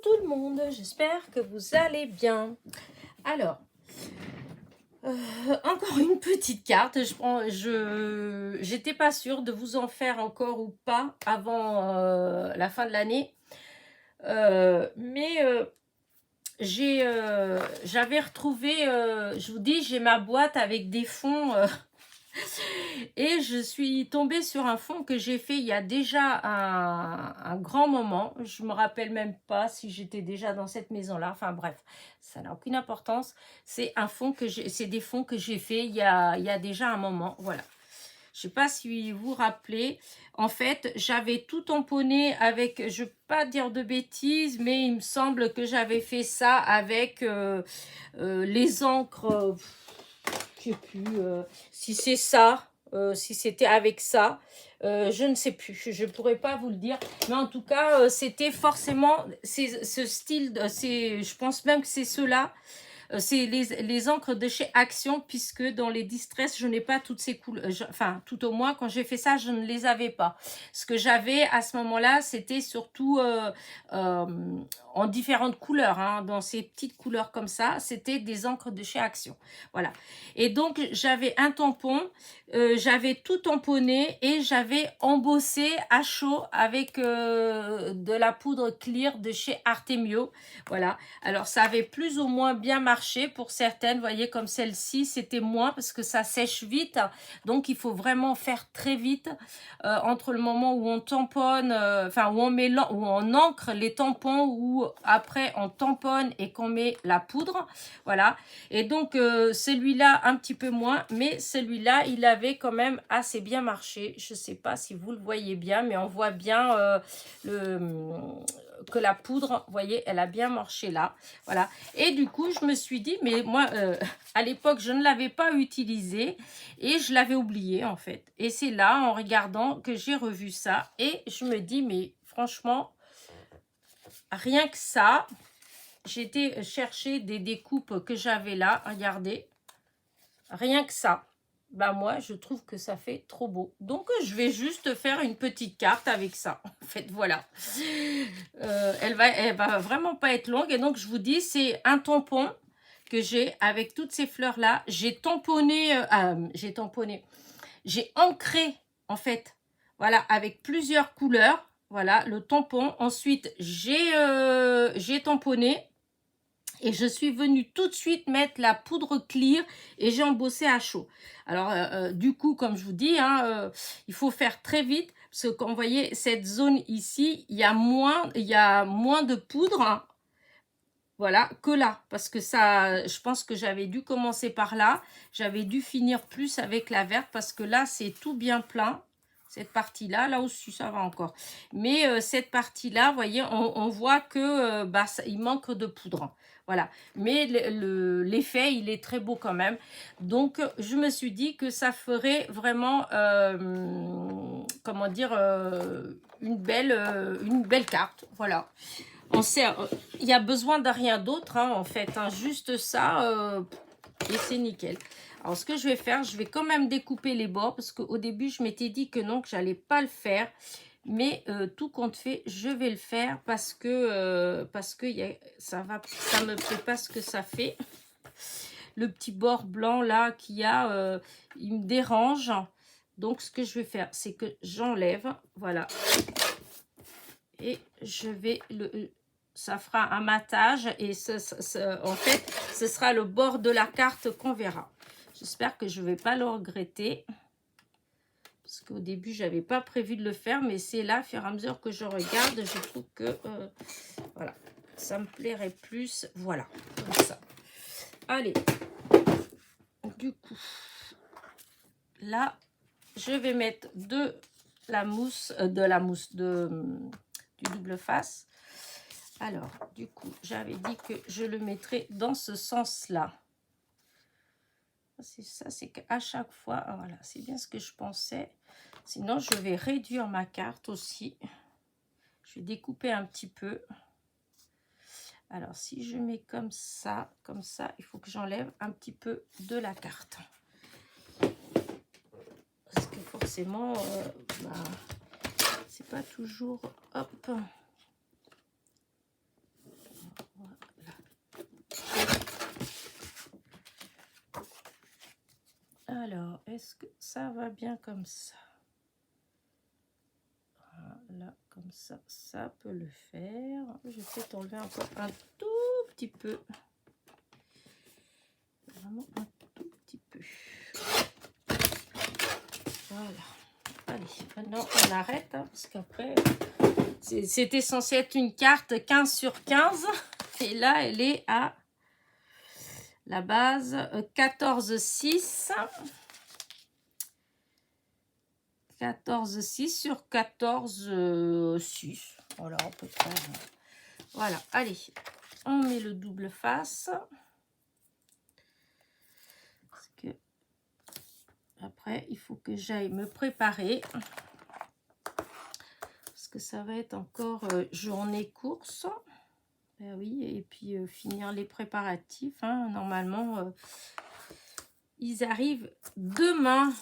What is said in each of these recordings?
tout le monde, j'espère que vous allez bien. Alors, encore une petite carte. J'étais pas sûre de vous en faire encore ou pas avant la fin de l'année. J'avais retrouvé, je vous dis, j'ai ma boîte avec des fonds et je suis tombée sur un fond que j'ai fait il y a déjà un grand moment. Je me rappelle même pas si j'étais déjà dans cette maison-là. Enfin bref, ça n'a aucune importance. C'est des fonds que j'ai fait il y a déjà un moment. Voilà. Je sais pas si vous vous rappelez. En fait, j'avais tout tamponné avec, je ne veux pas dire de bêtises, mais il me semble que j'avais fait ça avec les encres. Je ne sais plus si c'est ça, si c'était avec ça. Je ne sais plus, je ne pourrais pas vous le dire. Mais en tout cas, c'était forcément ce style, je pense même que c'est ceux-là. C'est les encres de chez Action, puisque dans les Distress, je n'ai pas toutes ces couleurs. Enfin, tout au moins, quand j'ai fait ça, je ne les avais pas. Ce que j'avais à ce moment-là, c'était surtout en différentes couleurs. Hein, dans ces petites couleurs comme ça, c'était des encres de chez Action. Voilà. Et donc, j'avais un tampon, j'avais tout tamponné et j'avais embossé à chaud avec de la poudre clear de chez Artemio. Voilà. Alors, ça avait plus ou moins bien marché pour certaines. Vous voyez, comme celle-ci, c'était moins parce que ça sèche vite. Donc, il faut vraiment faire très vite entre le moment où on tamponne, où on met où on encre les tampons ou après on tamponne et qu'on met la poudre. Voilà. Et donc, celui-là, un petit peu moins, mais celui-là, il avait quand même assez bien marché. Je ne sais pas si vous le voyez bien, mais on voit bien que la poudre, vous voyez, elle a bien marché là. Voilà. Et du coup, je me suis dit, mais moi, à l'époque, je ne l'avais pas utilisé et je l'avais oublié, en fait. Et c'est là, en regardant, que j'ai revu ça. Et je me dis, mais franchement, rien que ça, j'ai été chercher des découpes que j'avais là. Regardez. Rien que ça. Bah moi, je trouve que ça fait trop beau. Donc, je vais juste faire une petite carte avec ça. En fait, voilà. Elle va vraiment pas être longue. Et donc, je vous dis, c'est un tampon que j'ai avec toutes ces fleurs-là. J'ai tamponné, j'ai ancré, en fait, voilà, avec plusieurs couleurs. Voilà, le tampon. Ensuite, j'ai tamponné. Et je suis venue tout de suite mettre la poudre clear et j'ai embossé à chaud. Alors, du coup, comme je vous dis, hein, il faut faire très vite. Parce que quand vous voyez cette zone ici, il y a moins de poudre, hein, voilà, que là. Parce que ça, je pense que j'avais dû commencer par là. J'avais dû finir plus avec la verte parce que là, c'est tout bien plein. Cette partie-là, là aussi, ça va encore. Mais cette partie-là, vous voyez, on voit que il manque de poudre. Voilà. Mais l'effet, il est très beau quand même. Donc, je me suis dit que ça ferait vraiment, comment dire, une belle carte. Voilà. Il y a besoin de rien d'autre, hein, en fait. Hein, juste ça, et c'est nickel. Alors, ce que je vais faire, je vais quand même découper les bords parce qu'au début, je m'étais dit que non, que j'allais pas le faire. Mais tout compte fait, je vais le faire parce que ça me plaît pas ce que ça fait. Le petit bord blanc là qu'il y a, il me dérange. Donc, ce que je vais faire, c'est que j'enlève, voilà. Et je vais ça fera un matage et en fait, ce sera le bord de la carte qu'on verra. J'espère que je ne vais pas le regretter. Parce qu'au début, je n'avais pas prévu de le faire. Mais c'est là, au fur et à mesure que je regarde, je trouve que voilà, ça me plairait plus. Voilà, comme ça. Allez. Du coup, là, je vais mettre du double face. Alors, du coup, j'avais dit que je le mettrais dans ce sens-là. C'est ça, c'est qu'à chaque fois, voilà, c'est bien ce que je pensais. Sinon, je vais réduire ma carte aussi. Je vais découper un petit peu. Alors, si je mets comme ça, il faut que j'enlève un petit peu de la carte. Parce que forcément, c'est pas toujours... Hop. Alors, est-ce que ça va bien comme ça? Voilà, comme ça peut le faire. Je vais peut-être enlever encore un tout petit peu. Vraiment un tout petit peu. Voilà. Allez, maintenant on arrête, hein, parce qu'après, c'était censé être une carte 15 sur 15. Et là, elle est à la base 14,6. 14,6 sur 14,6. Voilà, à peu près. Voilà, allez, on met le double face. Parce que après, il faut que j'aille me préparer. Parce que ça va être encore journée course. Ben oui, et puis finir les préparatifs. Hein. Normalement, ils arrivent demain.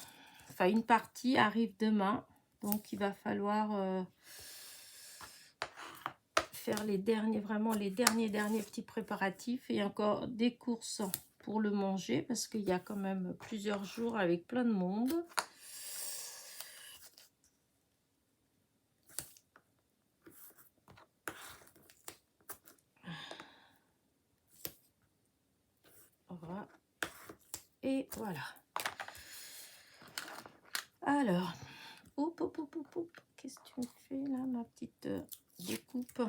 Enfin, une partie arrive demain. Donc, il va falloir faire les derniers, vraiment les derniers petits préparatifs. Et encore des courses pour le manger. Parce qu'il y a quand même plusieurs jours avec plein de monde. Voilà. Et voilà. Alors, qu'est-ce que tu me fais là, ma petite découpe?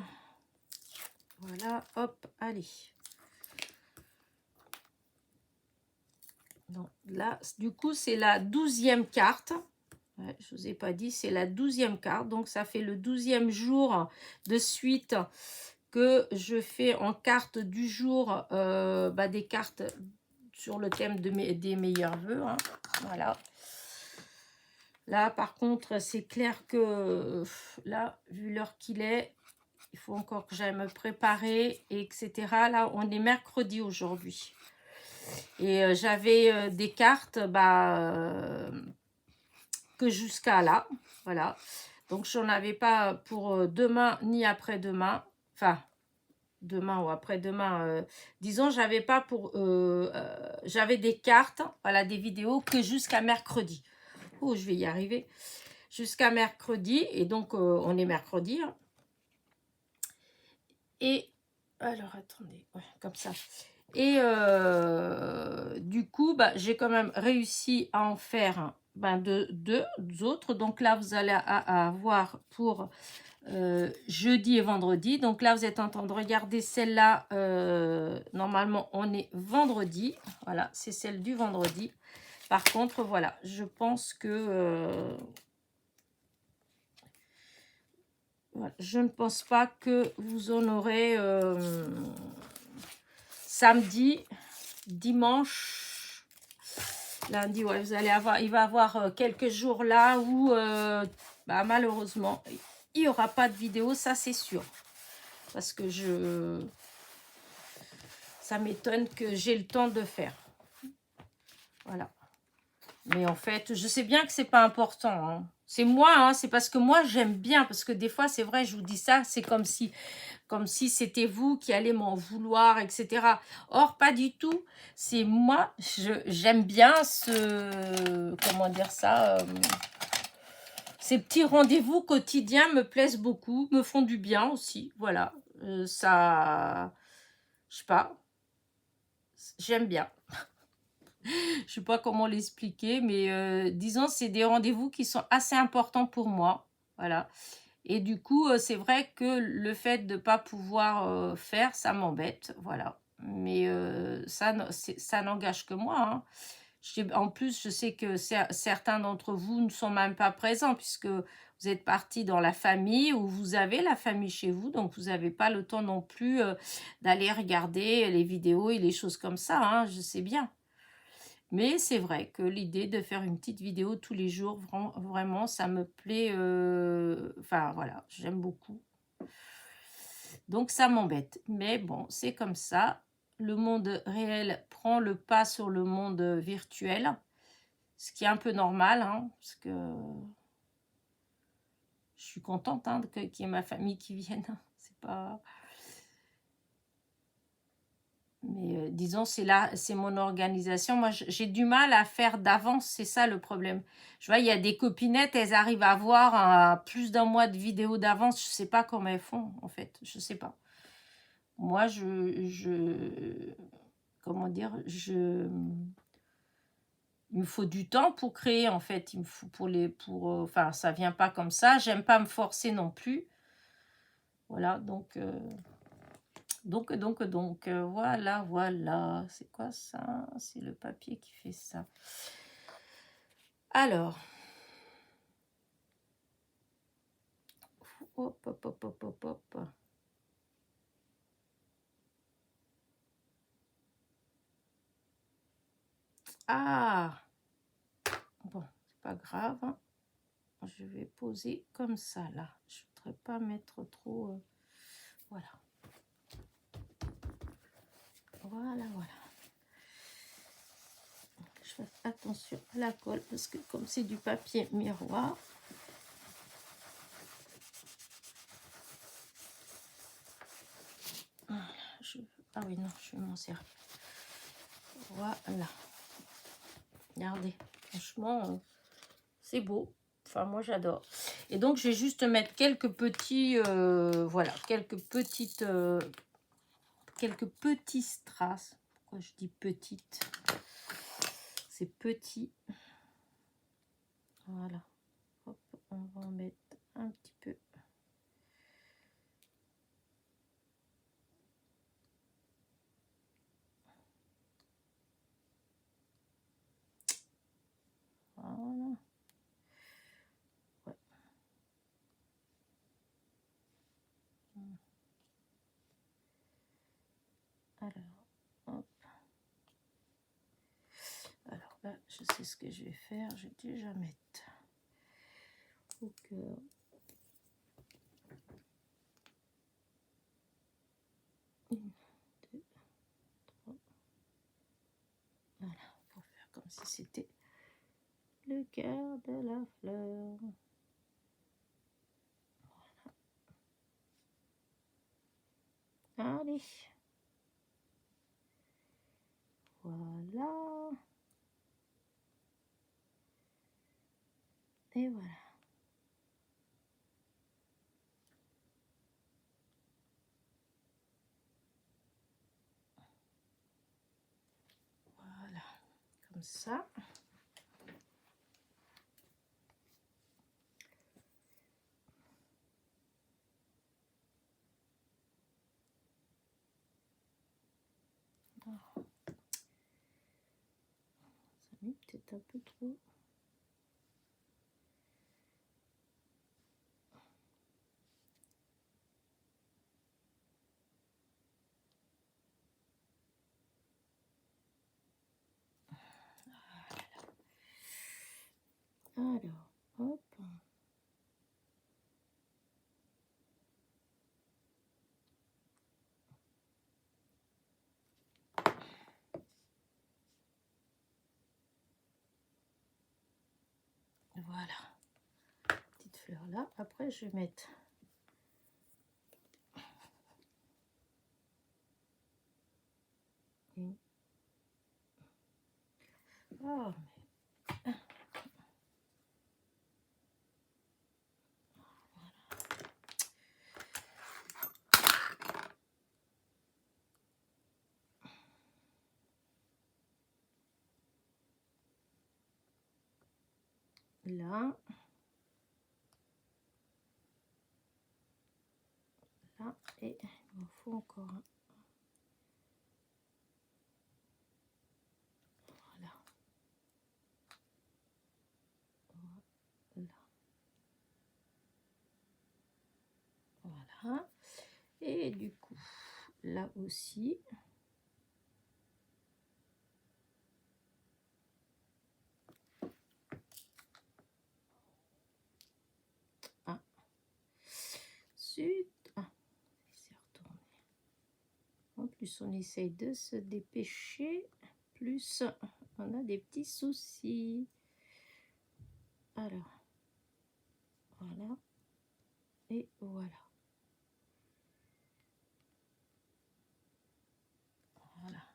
Voilà, hop, allez. Donc là, du coup, c'est la 12e carte. Ouais, je ne vous ai pas dit, c'est la 12e carte. Donc, ça fait le 12e jour de suite que je fais en carte du jour des cartes sur le thème des meilleurs vœux. Hein. Voilà. Là, par contre, c'est clair que là, vu l'heure qu'il est, il faut encore que j'aille me préparer, etc. Là, on est mercredi aujourd'hui. Et j'avais des cartes que jusqu'à là. Voilà. Donc, j'en avais pas pour demain ni après-demain. Enfin, demain ou après-demain. Disons, j'avais pas pour... j'avais des cartes, voilà, des vidéos que jusqu'à mercredi. Oh, je vais y arriver. Jusqu'à mercredi. Et donc, on est mercredi. Hein. Et... Alors, attendez. Ouais, comme ça. Et du coup, j'ai quand même réussi à en faire deux autres. Donc là, vous allez avoir pour jeudi et vendredi. Donc là, vous êtes en train de regarder celle-là. Normalement, on est vendredi. Voilà, c'est celle du vendredi. Par contre, voilà, je pense que... voilà, je ne pense pas que vous en aurez samedi, dimanche, lundi. Ouais, vous allez avoir, il va y avoir quelques jours là où malheureusement, il n'y aura pas de vidéo, ça c'est sûr. Parce que ça m'étonne que j'ai le temps de faire. Voilà. Mais en fait, je sais bien que c'est pas important. Hein. C'est moi, hein, c'est parce que moi j'aime bien. Parce que des fois, c'est vrai, je vous dis ça, c'est comme si c'était vous qui allez m'en vouloir, etc. Or, pas du tout. C'est moi, j'aime bien comment dire ça, ces petits rendez-vous quotidiens me plaisent beaucoup, me font du bien aussi. Voilà, ça, je sais pas, j'aime bien. Je sais pas comment l'expliquer, mais disons, c'est des rendez-vous qui sont assez importants pour moi. Voilà. Et du coup, c'est vrai que le fait de ne pas pouvoir faire, ça m'embête. Voilà. Mais ça n'engage que moi. Hein. En plus, je sais que certains d'entre vous ne sont même pas présents puisque vous êtes partis dans la famille ou vous avez la famille chez vous. Donc, vous n'avez pas le temps non plus d'aller regarder les vidéos et les choses comme ça. Hein, je sais bien. Mais c'est vrai que l'idée de faire une petite vidéo tous les jours, vraiment, ça me plaît. Enfin, voilà, j'aime beaucoup. Donc, ça m'embête. Mais bon, c'est comme ça. Le monde réel prend le pas sur le monde virtuel. Ce qui est un peu normal, hein, parce que je suis contente hein, qu'il y ait ma famille qui vienne. C'est pas... Mais disons, c'est mon organisation. Moi, j'ai du mal à faire d'avance, c'est ça le problème. Je vois, il y a des copinettes, elles arrivent à voir plus d'un mois de vidéos d'avance. Je sais pas comment elles font, en fait. Je sais pas. Moi, comment dire, il me faut du temps pour créer, en fait. Il me faut enfin, ça vient pas comme ça. J'aime pas me forcer non plus. Voilà, voilà, voilà. C'est quoi ça? C'est le papier qui fait ça. Alors, hop, hop, hop, hop, hop, hop. Ah, bon, c'est pas grave. Je vais poser comme ça, là. Je voudrais pas mettre trop... voilà. Voilà, voilà. Je fais attention à la colle, parce que comme c'est du papier miroir... Ah oui, non, je vais m'en servir. Voilà. Regardez, franchement, c'est beau. Enfin, moi, j'adore. Et donc, je vais juste mettre quelques petits... voilà, quelques petits strass. Pourquoi je dis petites? C'est petit. Voilà. Hop, on va en mettre un petit peu. Voilà. Ouais. Alors, hop. Alors là, je sais ce que je vais faire. Je vais déjà mettre au cœur. Une, deux, trois. Voilà, pour faire comme si c'était le cœur de la fleur. Voilà. Allez. Voilà. Et voilà. Voilà. Comme ça. Ça met peut-être un peu trop. Alors, hop. Voilà. Petite fleur là. Après, je vais mettre... Oh, mais... Là. Là. Et il m'en faut encore un. Voilà. Voilà. Voilà. Et du coup, là aussi. Ah. Zut. Ah. Il s'est retourné. En plus, on essaye de se dépêcher. Plus, on a des petits soucis. Alors. Voilà. Et voilà. Voilà.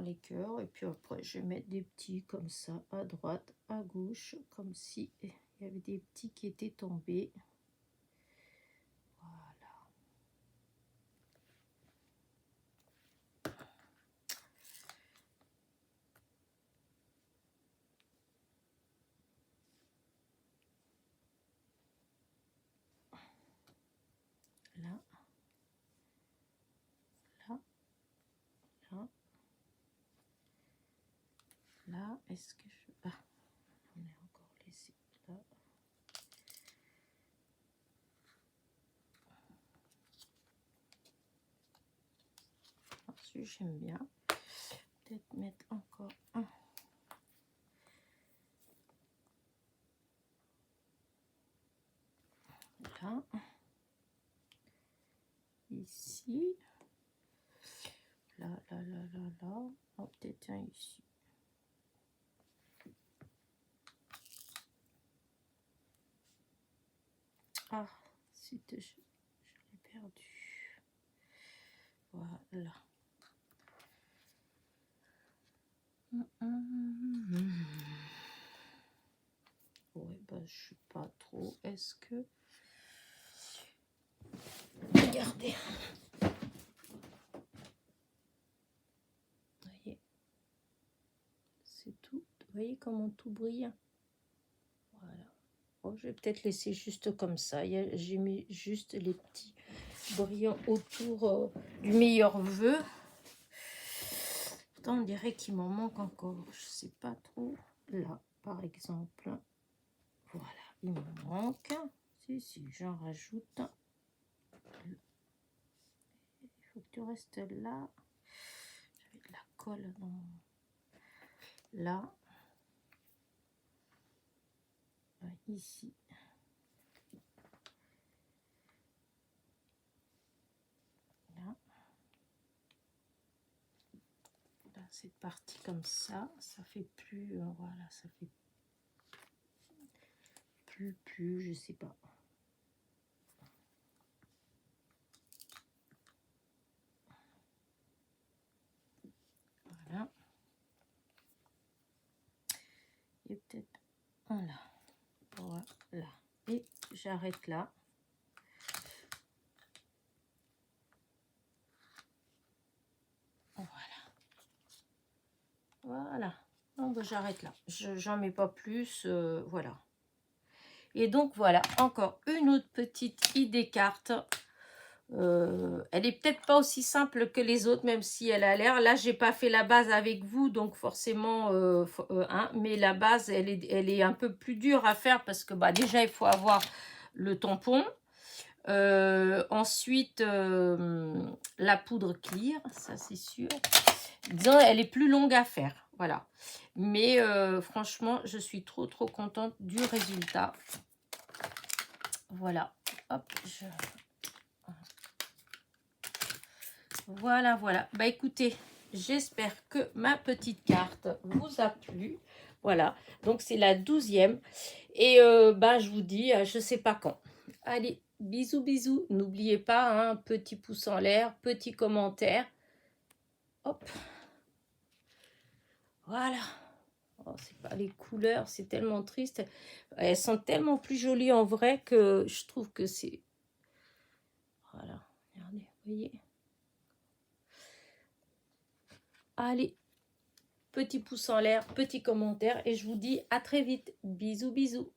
les cœurs. Et puis après, je vais mettre des petits comme ça, à droite, à gauche, comme si il y avait des petits qui étaient tombés. Voilà. Là, là, là, là. Est-ce que je... Ah, on est encore laissé là. Ensuite, j'aime bien. Peut-être mettre encore un. Là. Ici. Là, là, là, là, là. Oh, peut-être un ici. Ah, je l'ai perdu. Voilà. Ouais, bah, je sais pas trop. Est-ce que... Regardez. Vous voyez, c'est tout. Vous voyez comment tout brille. Voilà. Oh, je vais peut-être laisser juste comme ça. J'ai mis juste les petits brillants autour du meilleur vœu. Pourtant, on dirait qu'il m'en manque encore. Je sais pas trop. Là, par exemple. Voilà, il me manque. Si, j'en rajoute. Il faut que tu restes là. J'avais de la colle dans... Là. Ici. Là. Là, cette partie comme ça fait plus... voilà, ça fait plus, je sais pas. Voilà. Et peut-être un là. Voilà. Et j'arrête là. Voilà. Non, bah, j'arrête là. J'en mets pas plus. Voilà. Et donc, voilà. Encore une autre petite idée carte. Elle est peut-être pas aussi simple que les autres, même si elle a l'air. Là, j'ai pas fait la base avec vous, donc forcément, mais la base, elle est un peu plus dure à faire parce que bah, déjà, il faut avoir le tampon. Ensuite, la poudre clear, ça c'est sûr. Disons, elle est plus longue à faire, voilà. Mais franchement, je suis trop contente du résultat. Voilà. Hop, Voilà. Bah écoutez, j'espère que ma petite carte vous a plu. Voilà, donc c'est la 12e. Et bah je vous dis, je sais pas quand. Allez, bisous. N'oubliez pas, hein, petit pouce en l'air, petit commentaire. Hop. Voilà. Oh, c'est pas les couleurs, c'est tellement triste. Elles sont tellement plus jolies en vrai que je trouve que c'est... Voilà, regardez, vous voyez. Allez, petit pouce en l'air, petit commentaire et je vous dis à très vite. Bisous.